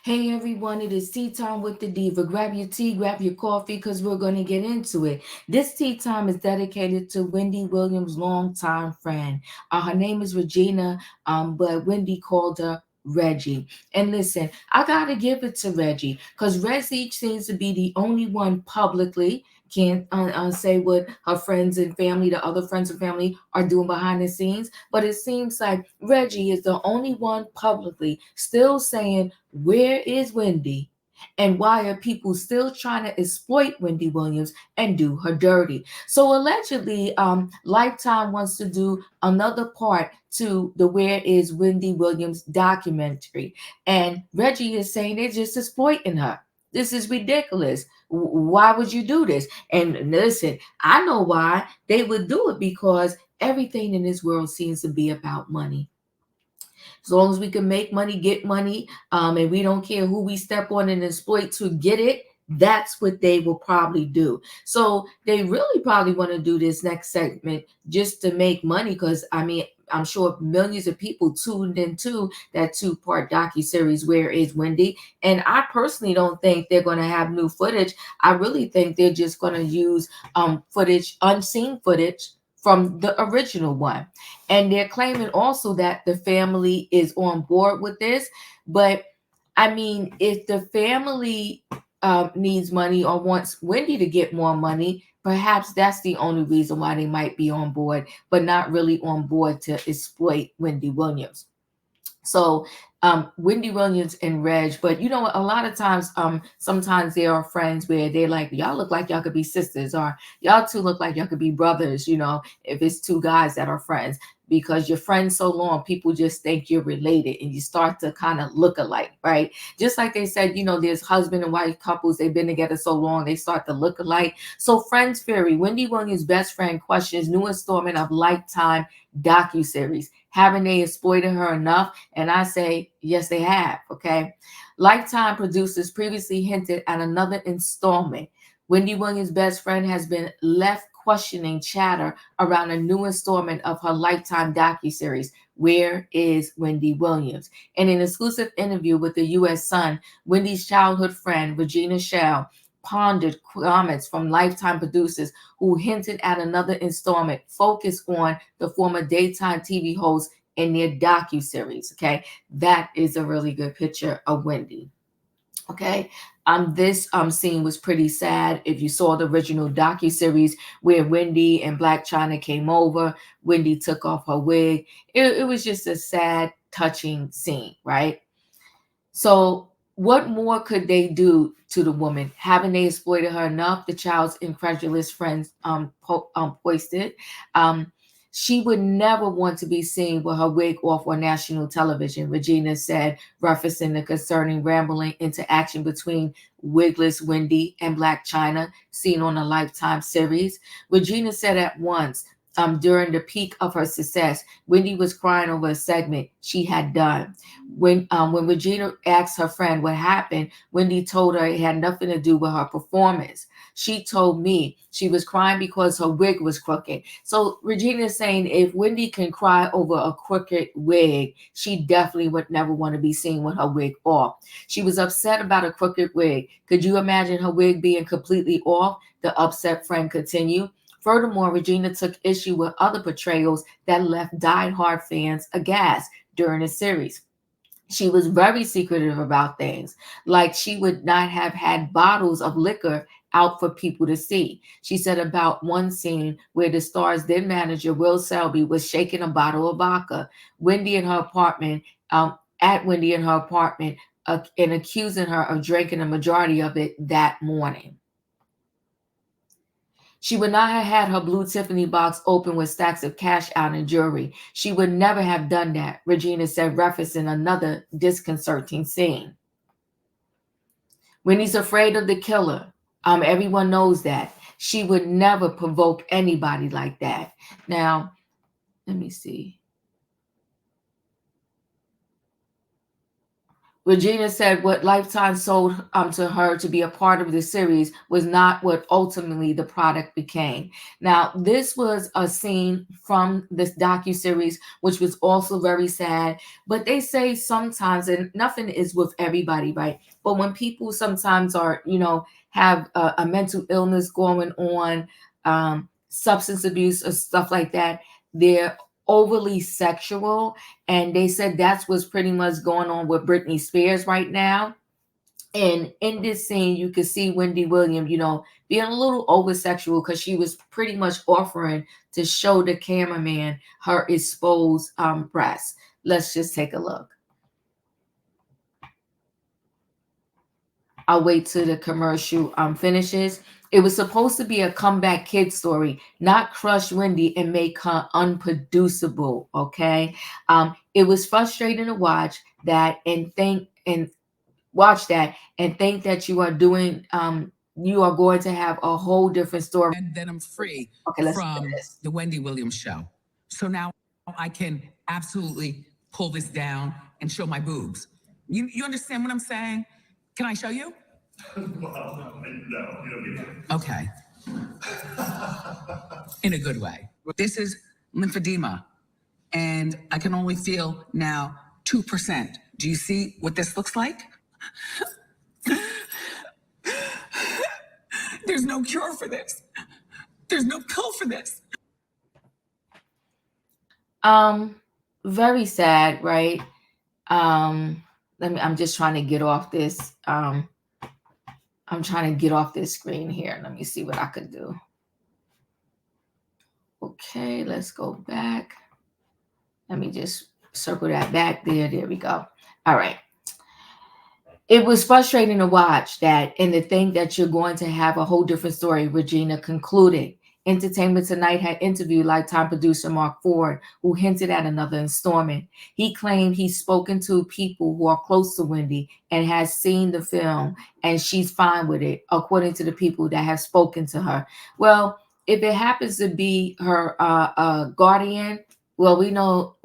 Hey everyone, it is tea time with the diva. Grab your tea, grab your coffee, because we're going to get into it. This tea time is dedicated to Wendy Williams' longtime friend. Her name is Regina, but Wendy called her Reggie. And listen, I got to give it to Reggie because Reggie seems to be the only one publicly can't say what her friends and family, the other friends and family, are doing behind the scenes. But it seems like Reggie is the only one publicly still saying, where is Wendy? And why are people still trying to exploit Wendy Williams and do her dirty? So allegedly, Lifetime wants to do another part to the Where is Wendy Williams documentary. And Reggie is saying they're just exploiting her. This is ridiculous. Why would you do this? And listen, I know why they would do it, because everything in this world seems to be about money. As long as we can make money, get money, and we don't care who we step on and exploit to get it, that's what they will probably do. So they really probably want to do this next segment just to make money, because I mean, I'm sure millions of people tuned into that two-part docu-series, Where is Wendy? And I personally don't think they're going to have new footage. I really think they're just going to use footage, unseen footage from the original one. And they're claiming also that the family is on board with this. But I mean, if the family needs money or wants Wendy to get more money, perhaps that's the only reason why they might be on board, but not really on board to exploit Wendy Williams. So Wendy Williams and Reg, but you know, a lot of times, sometimes there are friends where they're like, y'all look like y'all could be sisters, or y'all two look like y'all could be brothers, you know, if it's two guys that are friends. Because you're friends so long, people just think you're related and you start to kind of look alike, right? Just like they said, you know, there's husband and wife couples, they've been together so long, they start to look alike. So Friends Theory, Wendy Williams' best friend questions new installment of Lifetime docu-series. Haven't they exploited her enough? And I say, yes, they have. Okay. Lifetime producers previously hinted at another installment. Wendy Williams' best friend has been left questioning chatter around a new installment of her Lifetime docuseries, Where is Wendy Williams? In an exclusive interview with the U.S. Sun, Wendy's childhood friend, Regina Schell, pondered comments from Lifetime producers who hinted at another installment focused on the former daytime TV host in their docu-series. Okay, that is a really good picture of Wendy. Okay, this scene was pretty sad. If you saw the original docu-series where Wendy and Black China came over, Wendy took off her wig. It was just a sad, touching scene, right? So, what more could they do to the woman? Haven't they exploited her enough? The child's incredulous friends posted. Um, she would never want to be seen with her wig off on national television, Regina said, referencing the concerning rambling interaction between wigless Wendy and Black China, seen on a Lifetime series. Regina said at once, during the peak of her success, Wendy was crying over a segment she had done. When Regina asked her friend what happened, Wendy told her it had nothing to do with her performance. She told me she was crying because her wig was crooked. So Regina is saying if Wendy can cry over a crooked wig, she definitely would never want to be seen with her wig off. She was upset about a crooked wig. Could you imagine her wig being completely off? The upset friend continued. Furthermore, Regina took issue with other portrayals that left die-hard fans aghast during the series. She was very secretive about things, like she would not have had bottles of liquor out for people to see. She said about one scene where the star's then manager, Will Selby, was shaking a bottle of vodka. Wendy in her apartment, at Wendy in her apartment, and accusing her of drinking a majority of it that morning. She would not have had her blue Tiffany box open with stacks of cash out and jewelry. She would never have done that, Regina said, referencing another disconcerting scene. When he's afraid of the killer, everyone knows that. She would never provoke anybody like that. Now, let me see. Regina said what Lifetime sold to her to be a part of the series was not what ultimately the product became. Now, this was a scene from this docu-series, which was also very sad. But they say sometimes, and nothing is with everybody, right? But when people sometimes are, have a mental illness going on, substance abuse or stuff like that, they're overly sexual, and they said that's what's pretty much going on with Britney Spears right now. And in this scene, you could see Wendy Williams, being a little over sexual because she was pretty much offering to show the cameraman her exposed breasts. Let's just take a look. I'll wait till the commercial finishes. It was supposed to be a comeback kid story, not crush Wendy and make her unproducible. Okay, it was frustrating to watch that and think and watch that and think that you are doing. You are going to have a whole different story. And then I'm free from the Wendy Williams show. So now I can absolutely pull this down and show my boobs. You understand what I'm saying? Can I show you? Well, no, you don't need to. Okay. In a good way. This is lymphedema, and I can only feel now 2%. Do you see what this looks like? There's no cure for this. There's no pill for this. Very sad, right? I'm just trying to get off this. I'm trying to get off this screen here. Let me see what I could do. Okay, let's go back. Let me just circle that back there. There we go. All right. It was frustrating to watch that and to think that you're going to have a whole different story, Regina concluded. Entertainment Tonight had interviewed Lifetime producer Mark Ford, who hinted at another installment. He claimed he's spoken to people who are close to Wendy and has seen the film, and she's fine with it, according to the people that have spoken to her. Well, if it happens to be her guardian, well, we know,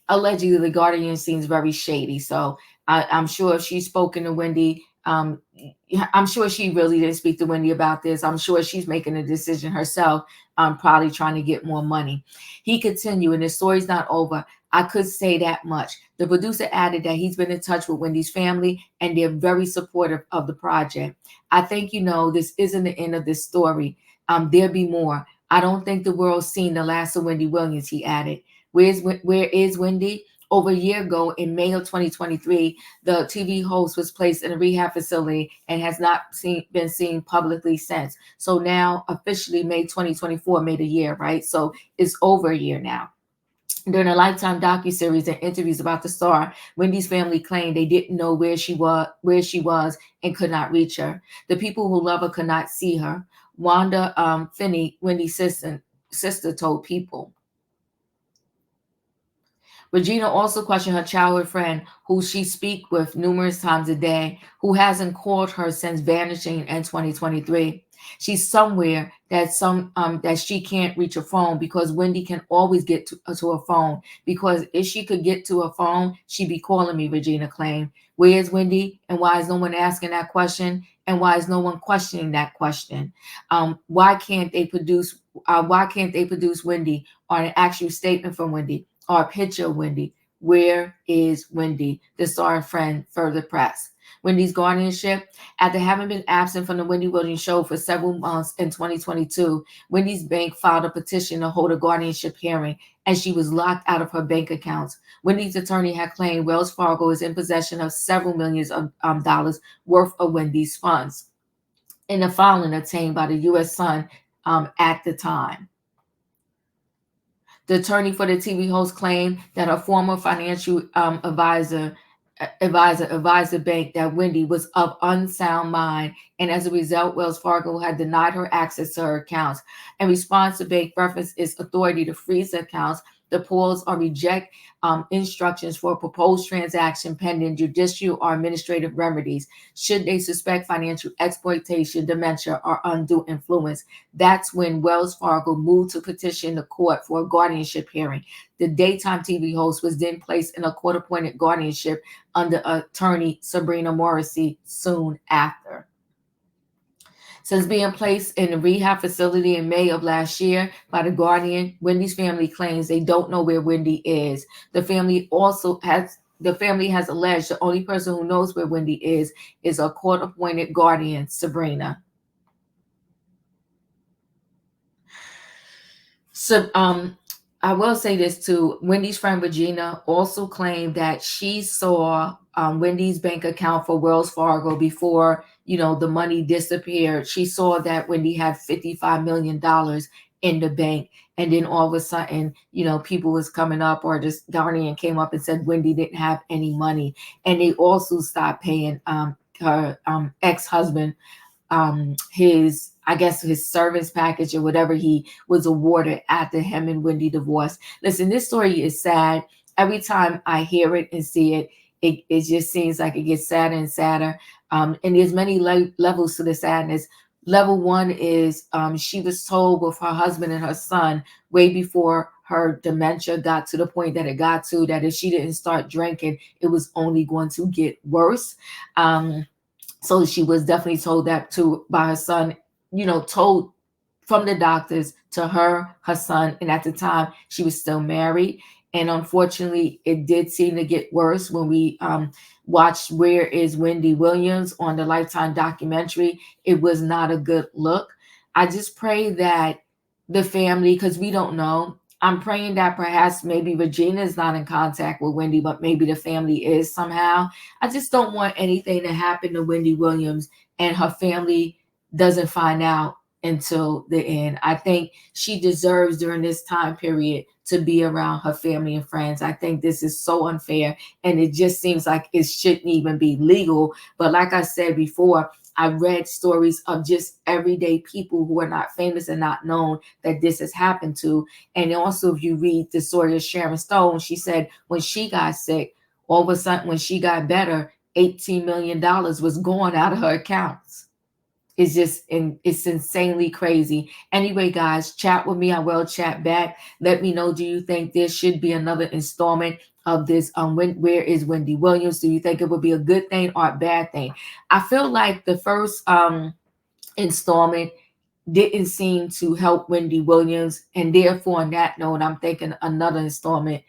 allegedly the guardian seems very shady. So I'm sure if she's spoken to Wendy, I'm sure she really didn't speak to Wendy about this. I'm sure she's making a decision herself, probably trying to get more money. He continued, and the story's not over. I could say that much. The producer added that he's been in touch with Wendy's family, and they're very supportive of the project. I think, this isn't the end of this story. There'll be more. I don't think the world's seen the last of Wendy Williams, he added. Where is Wendy? Over a year ago, in May of 2023, the TV host was placed in a rehab facility and has not been seen publicly since. So now, officially, May 2024 made a year, right? So it's over a year now. During a Lifetime docuseries and interviews about the star, Wendy's family claimed they didn't know where she was, and could not reach her. The people who love her could not see her. Wanda Finney, Wendy's sister, told People. Regina also questioned her childhood friend, who she speaks with numerous times a day, who hasn't called her since vanishing in 2023. She's somewhere that she can't reach her phone, because Wendy can always get to her phone. Because if she could get to her phone, she'd be calling me, Regina claimed. Where's Wendy? And why is no one asking that question? And why is no one questioning that question? Why can't they produce Wendy, or an actual statement from Wendy, or a picture of Wendy? Where is Wendy? The star friend further pressed. Wendy's guardianship. After having been absent from the Wendy Williams show for several months in 2022, Wendy's bank filed a petition to hold a guardianship hearing, and she was locked out of her bank accounts. Wendy's attorney had claimed Wells Fargo is in possession of several millions of dollars worth of Wendy's funds, in the filing obtained by the U.S. Sun at the time. The attorney for the TV host claimed that her former financial advisor advised the bank that Wendy was of unsound mind, and as a result, Wells Fargo had denied her access to her accounts. In response, the bank referenced its authority to freeze the accounts to pause or reject instructions for a proposed transaction pending judicial or administrative remedies should they suspect financial exploitation, dementia, or undue influence. That's when Wells Fargo moved to petition the court for a guardianship hearing. The daytime TV host was then placed in a court-appointed guardianship under attorney Sabrina Morrissey soon after. Since being placed in a rehab facility in May of last year by the Guardian, Wendy's family claims they don't know where Wendy is. The family has alleged the only person who knows where Wendy is a court-appointed guardian, Sabrina. So, I will say this too. Wendy's friend Regina also claimed that she saw Wendy's bank account for Wells Fargo before, the money disappeared. She saw that Wendy had $55 million in the bank. And then all of a sudden, people was coming up, or this Guardian came up and said Wendy didn't have any money. And they also stopped paying her ex-husband his service package or whatever he was awarded after him and Wendy divorced. Listen, this story is sad. Every time I hear it and see it, it just seems like it gets sadder and sadder. And there's many levels to the sadness. Level one is she was told with her husband and her son way before her dementia got to the point that it got to, that if she didn't start drinking, it was only going to get worse. So she was definitely told that too by her son, told from the doctors to her son. And at the time she was still married. And unfortunately, it did seem to get worse when we watched Where is Wendy Williams on the Lifetime documentary. It was not a good look. I just pray that the family, because we don't know, I'm praying that perhaps maybe Regina is not in contact with Wendy, but maybe the family is somehow. I just don't want anything to happen to Wendy Williams and her family doesn't find out until the end. I think she deserves during this time period to be around her family and friends. I think this is so unfair, and it just seems like it shouldn't even be legal. But like I said before, I read stories of just everyday people who are not famous and not known that this has happened to. And also, if you read the story of Sharon Stone, she said when she got sick, all of a sudden when she got better, $18 million was going out of her accounts. It's insanely crazy. Anyway, guys, chat with me. I will chat back. Let me know, do you think there should be another installment of this Where is Wendy Williams? Do you think it would be a good thing or a bad thing? I feel like the first installment didn't seem to help Wendy Williams, and therefore on that note, I'm thinking another installment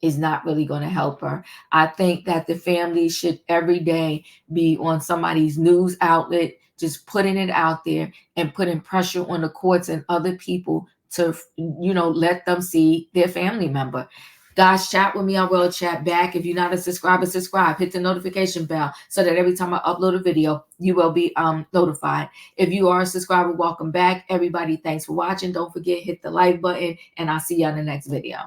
is not really going to help her. I think that the family should every day be on somebody's news outlet, just putting it out there and putting pressure on the courts and other people to, let them see their family member. Guys, chat with me. I will chat back. If you're not a subscriber, subscribe. Hit the notification bell so that every time I upload a video, you will be notified. If you are a subscriber, welcome back. Everybody, thanks for watching. Don't forget, hit the like button, and I'll see you on the next video.